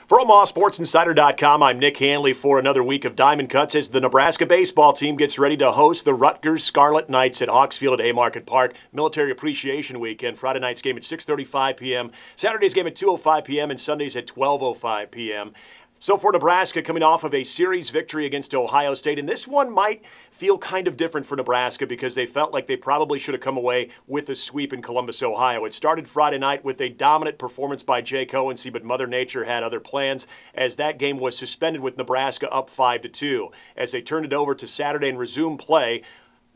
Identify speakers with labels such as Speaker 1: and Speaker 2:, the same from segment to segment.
Speaker 1: For OmahaSportsInsider.com, I'm Nick Hanley for another week of Diamond Cuts as the Nebraska baseball team gets ready to host the Rutgers Scarlet Knights at Hawks Field at Haymarket Park. Military Appreciation Weekend. Friday night's game at 6:35 p.m., Saturday's game at 2:05 p.m., and Sunday's at 12:05 p.m. So for Nebraska, coming off of a series victory against Ohio State, and this one might feel kind of different for Nebraska because they felt like they probably should have come away with a sweep in Columbus, Ohio. It started Friday night with a dominant performance by Jake Hohensee, but Mother Nature had other plans as that game was suspended with Nebraska up 5-2. As they turned it over to Saturday and resumed play,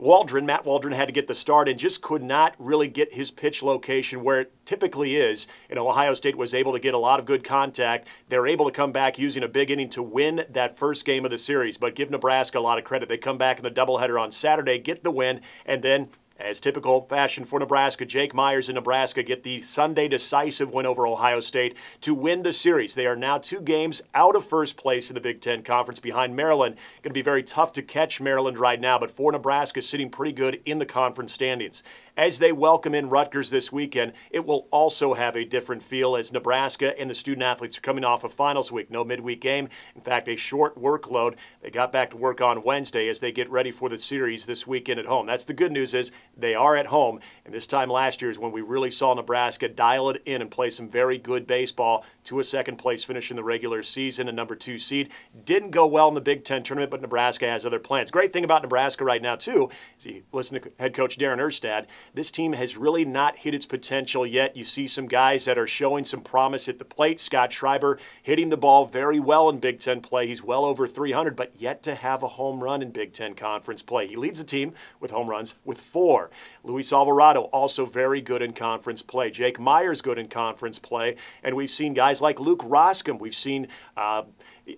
Speaker 1: Matt Waldron had to get the start and just could not really get his pitch location where it typically is. And Ohio State was able to get a lot of good contact. They were able to come back using a big inning to win that first game of the series. But give Nebraska a lot of credit. They come back in the doubleheader on Saturday, get the win, and then, as typical fashion for Nebraska, Jake Myers and Nebraska get the Sunday decisive win over Ohio State to win the series. They are now 2 games out of first place in the Big Ten Conference behind Maryland. Going to be very tough to catch Maryland right now, but for Nebraska, sitting pretty good in the conference standings. As they welcome in Rutgers this weekend, it will also have a different feel as Nebraska and the student-athletes are coming off of finals week. No midweek game. In fact, a short workload. They got back to work on Wednesday as they get ready for the series this weekend at home. That's the good news is they are at home, and this time last year is when we really saw Nebraska dial it in and play some very good baseball to a second-place finish in the regular season, a number 2 seed. Didn't go well in the Big Ten tournament, but Nebraska has other plans. Great thing about Nebraska right now, too, is you listen to head coach Darren Erstad, this team has really not hit its potential yet. You see some guys that are showing some promise at the plate. Scott Schreiber hitting the ball very well in Big Ten play. He's well over 300, but yet to have a home run in Big Ten conference play. He leads the team with home runs with 4. Luis Alvarado also very good in conference play. Jake Myers good in conference play. And we've seen guys like Luke Roscom. We've seen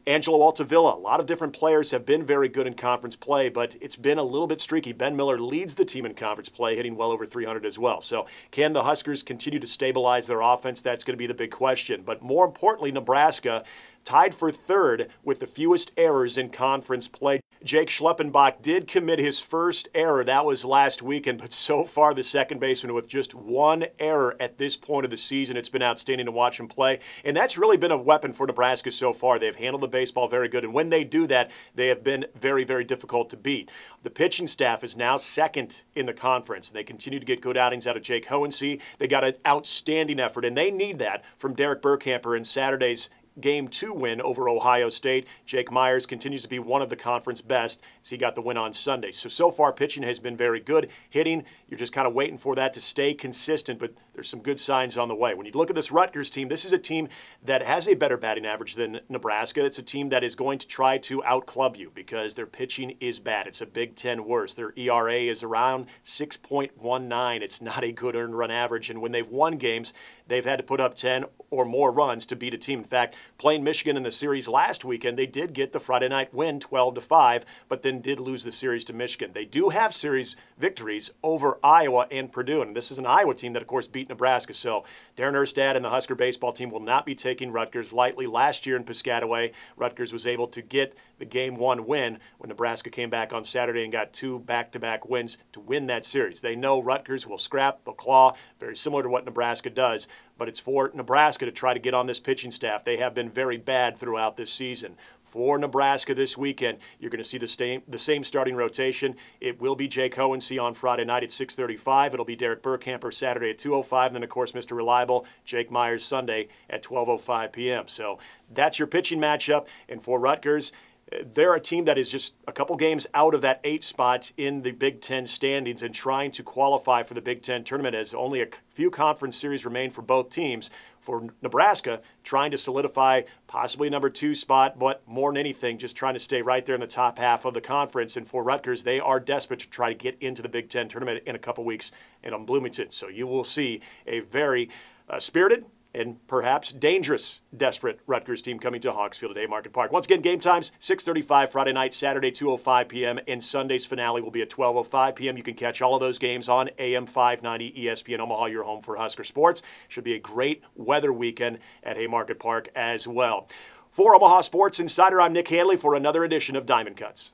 Speaker 1: Angelo Altavilla. A lot of different players have been very good in conference play, but it's been a little bit streaky. Ben Miller leads the team in conference play, hitting well over 300 as well. So can the Huskers continue to stabilize their offense? That's going to be the big question. But more importantly, Nebraska tied for 3rd with the fewest errors in conference play. Jake Schleppenbach did commit his first error. That was last weekend, but so far the second baseman with just 1 error at this point of the season. It's been outstanding to watch him play, and that's really been a weapon for Nebraska so far. They've handled the baseball very good, and when they do that, they have been very, very difficult to beat. The pitching staff is now 2nd in the conference, and they continue to get good outings out of Jake Hohensee. They got an outstanding effort, and they need that from Derek Burkhamper in Saturday's Game 2 win over Ohio State. Jake Myers continues to be one of the conference best as he got the win on Sunday. So far, pitching has been very good. Hitting, you're just kind of waiting for that to stay consistent, but there's some good signs on the way. When you look at this Rutgers team, this is a team that has a better batting average than Nebraska. It's a team that is going to try to outclub you because their pitching is bad. It's a Big Ten worse. Their ERA is around 6.19. It's not a good earned run average, and when they've won games, they've had to put up 10 or more runs to beat a team. In fact, playing Michigan in the series last weekend, they did get the Friday night win 12-5, but then did lose the series to Michigan. They do have series victories over Iowa and Purdue, and this is an Iowa team that, of course, beat Nebraska. So Darren Erstad and the Husker baseball team will not be taking Rutgers lightly. Last year in Piscataway, Rutgers was able to get the Game 1 win when Nebraska came back on Saturday and got 2 back-to-back wins to win that series. They know Rutgers will scrap, they'll claw, very similar to what Nebraska does, but it's for Nebraska to try to get on this pitching staff. They have been very bad throughout this season. For Nebraska this weekend, you're going to see the same starting rotation. It will be Jake Hohensee on Friday night at 6:35. It'll be Derek Burkhamper Saturday at 2:05. And then, of course, Mr. Reliable, Jake Myers Sunday at 12:05 p.m. So that's your pitching matchup. And for Rutgers, they're a team that is just a couple games out of that 8 spot in the Big Ten standings and trying to qualify for the Big Ten tournament as only a few conference series remain for both teams. For Nebraska, trying to solidify possibly a number 2 spot, but more than anything, just trying to stay right there in the top half of the conference. And for Rutgers, they are desperate to try to get into the Big Ten tournament in a couple weeks in Bloomington. So you will see a very spirited and perhaps dangerous, desperate Rutgers team coming to Hawks Field at Haymarket Park. Once again, game times, 6:35 Friday night, Saturday, 2:05 p.m., and Sunday's finale will be at 12:05 p.m. You can catch all of those games on AM 590 ESPN Omaha, your home for Husker sports. Should be a great weather weekend at Haymarket Park as well. For Omaha Sports Insider, I'm Nick Hanley for another edition of Diamond Cuts.